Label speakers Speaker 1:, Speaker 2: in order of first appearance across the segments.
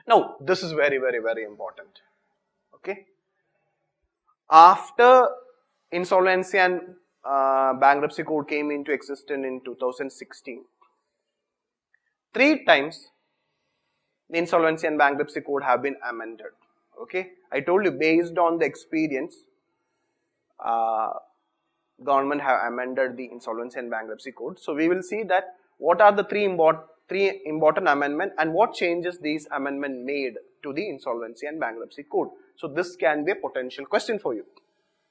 Speaker 1: Now, this is very, very, very important. Okay. After Insolvency and Bankruptcy Code came into existence in 2016, 3 times the Insolvency and Bankruptcy Code have been amended. Okay. I told you, based on the experience, government have amended the Insolvency and Bankruptcy Code. So we will see that what are the three important amendments and what changes these amendment made to the Insolvency and Bankruptcy Code. So this can be a potential question for you.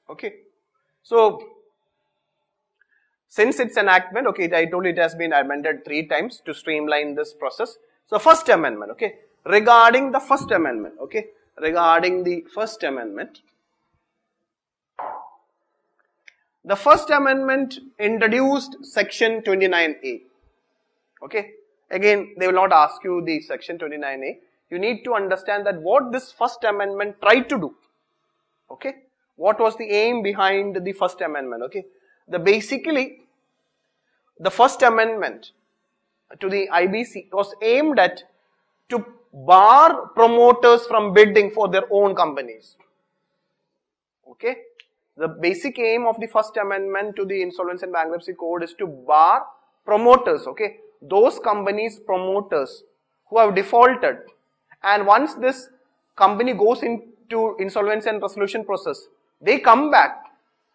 Speaker 1: Okay. So since its enactment, okay, I told you it has been amended 3 times to streamline this process. So first amendment, okay, regarding the first amendment, okay, regarding the first amendment, the first amendment introduced section 29A. Okay, again they will not ask you the section 29A. You need to understand that what this first amendment tried to do. Okay, what was the aim behind the first amendment? Okay, basically the first amendment to the IBC was aimed at to bar promoters from bidding for their own companies. Okay, the basic aim of the first amendment to the Insolvency and Bankruptcy Code is to bar promoters, okay, those companies, promoters who have defaulted, and once this company goes into insolvency and resolution process, they come back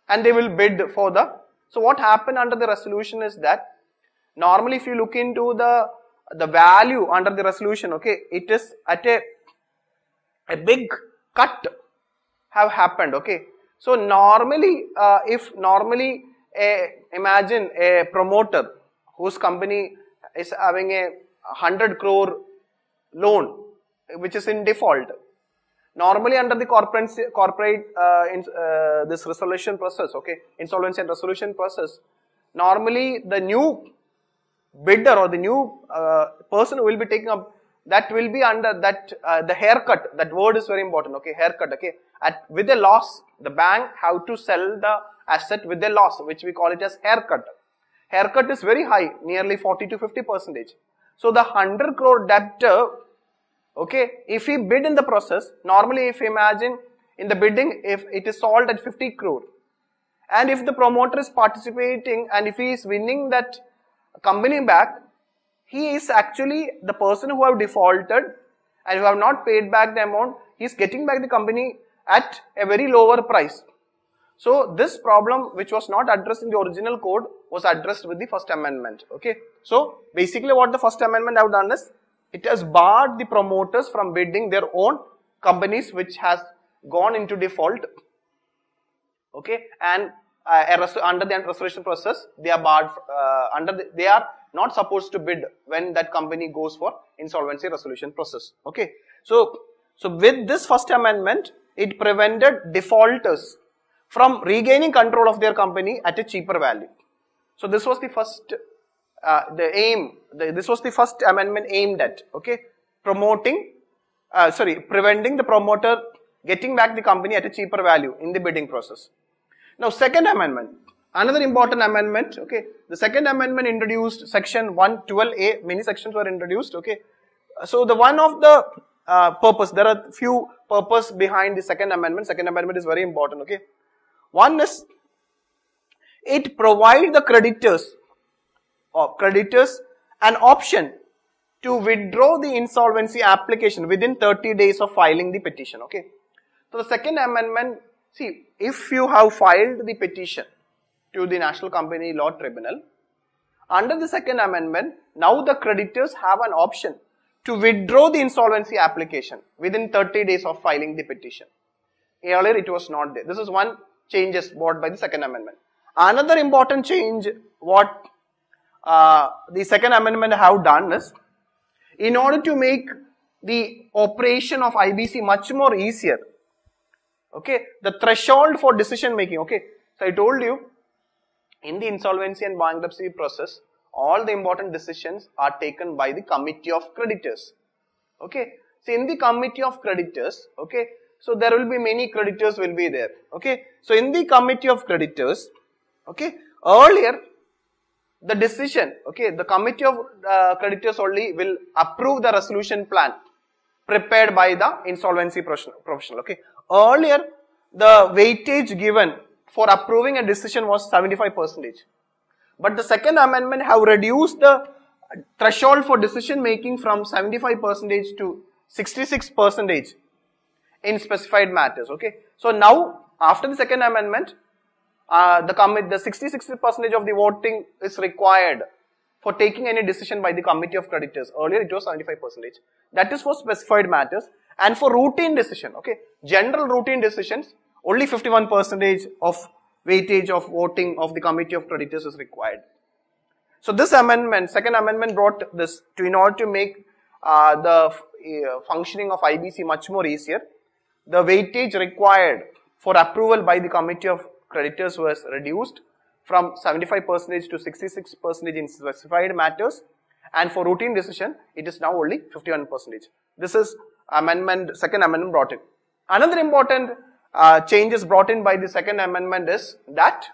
Speaker 1: and they will bid for the. So what happened under the resolution is that normally if you look into the value under the resolution, okay, it is at a big cut have happened, okay. So normally imagine a promoter whose company is having a 100 crore loan which is in default. Normally under the corporate this resolution process, okay, insolvency and resolution process, normally the new bidder or the new person who will be taking up, that will be under that the haircut. That word is very important, okay, haircut, okay. With a loss, the bank have to sell the asset with a loss, which we call it as haircut. Haircut is very high, nearly 40 to 50%. So the 100 crore debtor, okay, if he bid in the process, normally if you imagine in the bidding, if it is sold at 50 crore, and if the promoter is participating and if he is winning that company back, he is actually the person who have defaulted and who have not paid back the amount, he is getting back the company at a very lower price. So this problem, which was not addressed in the original code, was addressed with the first amendment. Okay. So basically what the first amendment have done is, it has barred the promoters from bidding their own companies which has gone into default. Okay. And under the restoration process, they are barred, they are not supposed to bid when that company goes for insolvency resolution process. Okay. So with this first amendment, it prevented defaulters from regaining control of their company at a cheaper value. So this was the first, this was the first amendment aimed at, okay, preventing the promoter getting back the company at a cheaper value in the bidding process. Now second amendment, another important amendment, okay, the second amendment introduced section 112A, many sections were introduced, okay. So the one of the purpose, there are few purpose behind the second amendment is very important, okay. One is, it provides the creditors an option to withdraw the insolvency application within 30 days of filing the petition, okay. So the second amendment, see, if you have filed the petition to the National Company Law Tribunal, under the second amendment, now the creditors have an option to withdraw the insolvency application within 30 days of filing the petition. Earlier it was not there. This is one changes brought by the second amendment. Another important change what the second amendment have done is, in order to make the operation of IBC much more easier, okay, the threshold for decision making, okay. So I told you, in the insolvency and bankruptcy process, all the important decisions are taken by the committee of creditors, okay. So in the committee of creditors, okay, so there will be many creditors will be there, okay. So in the committee of creditors, okay, earlier the decision, okay, the committee of creditors only will approve the resolution plan prepared by the insolvency professional. Okay. Earlier, the weightage given for approving a decision was 75%. But the second amendment have reduced the threshold for decision making from 75% to 66% in specified matters. Okay. So now, after the second amendment, the 66% of the voting is required for taking any decision by the committee of creditors. Earlier it was 75%. That is for specified matters. And for routine decision, okay, general routine decisions, only 51% of weightage of voting of the committee of creditors is required. So this amendment, second amendment, brought this in order to make the functioning of IBC much more easier. The weightage required for approval by the committee of creditors was reduced from 75% to 66% in specified matters, and for routine decision, it is now only 51%. This is second amendment brought in. Another important changes brought in by the second amendment is that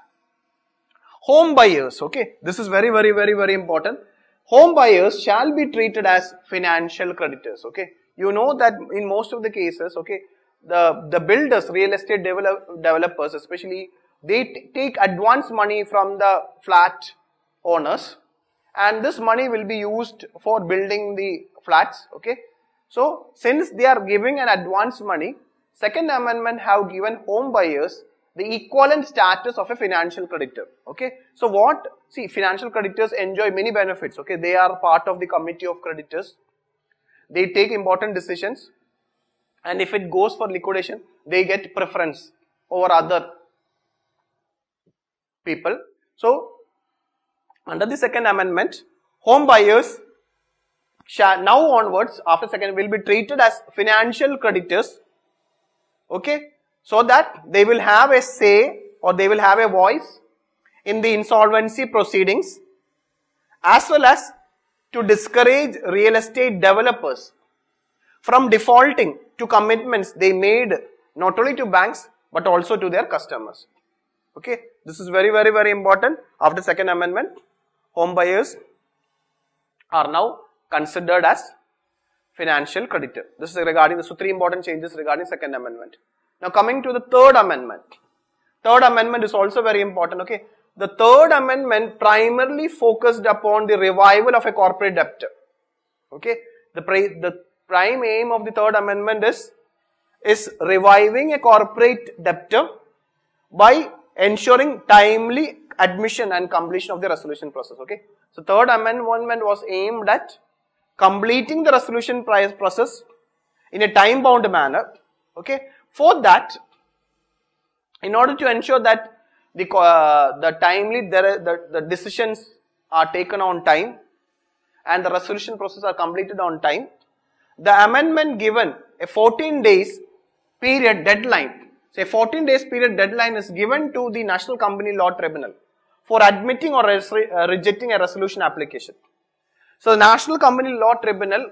Speaker 1: home buyers, okay, this is very important. Home buyers shall be treated as financial creditors, okay. You know that in most of the cases, okay, the builders, real estate developers especially, they take advance money from the flat owners, and this money will be used for building the flats, okay. So, since they are giving an advance money, second amendment have given home buyers the equivalent status of a financial creditor, okay. So, financial creditors enjoy many benefits, okay. They are part of the committee of creditors. They take important decisions, and if it goes for liquidation, they get preference over other people. So, under the second amendment, home buyers shall now onwards, after second, will be treated as financial creditors, okay, so that they will have a say or they will have a voice in the insolvency proceedings, as well as to discourage real estate developers from defaulting to commitments they made not only to banks but also to their customers. Okay, this is very important. After second amendment, home buyers are now considered as financial creditor. This is regarding the three important changes regarding second amendment. Now coming to the third amendment. Third amendment is also very important. Okay, the third amendment primarily focused upon the revival of a corporate debtor. Okay, the prime aim of the third amendment is reviving a corporate debtor by ensuring timely admission and completion of the resolution process. Okay, so third amendment was aimed at completing the resolution process in a time bound manner. Okay, for that, in order to ensure that the decisions are taken on time and the resolution process are completed on time, the amendment given a 14 days period deadline. Say 14 days period deadline is given to the National Company Law Tribunal for admitting or rejecting a resolution application. So the National Company Law Tribunal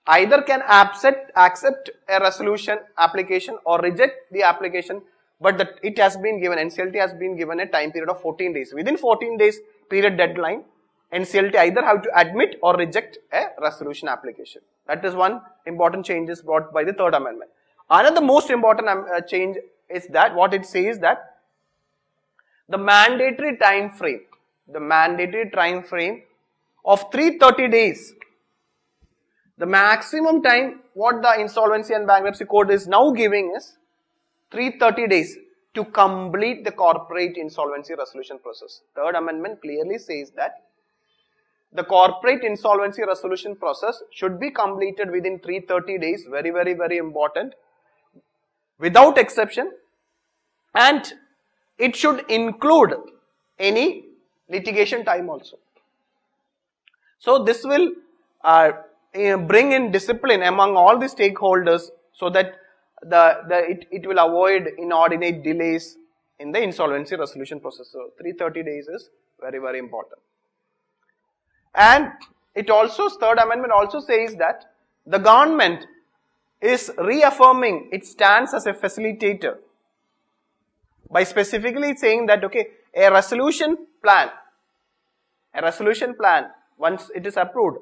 Speaker 1: either can accept a resolution application or reject the application, but it has been given, NCLT has been given a time period of 14 days. Within 14 days period deadline, NCLT either have to admit or reject a resolution application. That is one important changes brought by the third amendment. Another most important change is that what it says that the mandatory time frame of 330 days, the maximum time what the Insolvency and Bankruptcy Code is now giving is 330 days to complete the corporate insolvency resolution process. Third amendment clearly says that the corporate insolvency resolution process should be completed within 330 days, very important, without exception, and it should include any litigation time also. So this will bring in discipline among all the stakeholders so that it will avoid inordinate delays in the insolvency resolution process. So 330 days is very important. And it also, third amendment also says that the government is reaffirming its stance as a facilitator by specifically saying that, okay, a resolution plan, once it is approved,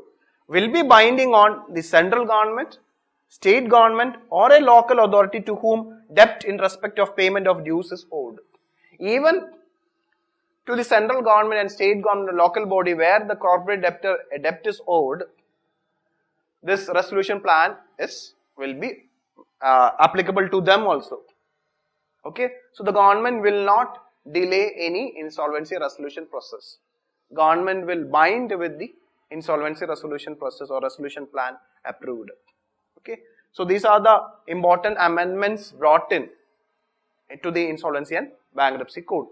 Speaker 1: will be binding on the central government state government or a local authority to whom debt in respect of payment of dues is owed. Even to the central government and state government, local body where the corporate debt is owed, this resolution plan will be applicable to them also. Okay, so the government will not delay any insolvency resolution process. Government will bind with the insolvency resolution process or resolution plan approved. Okay, so these are the important amendments brought in to the Insolvency and Bankruptcy Code.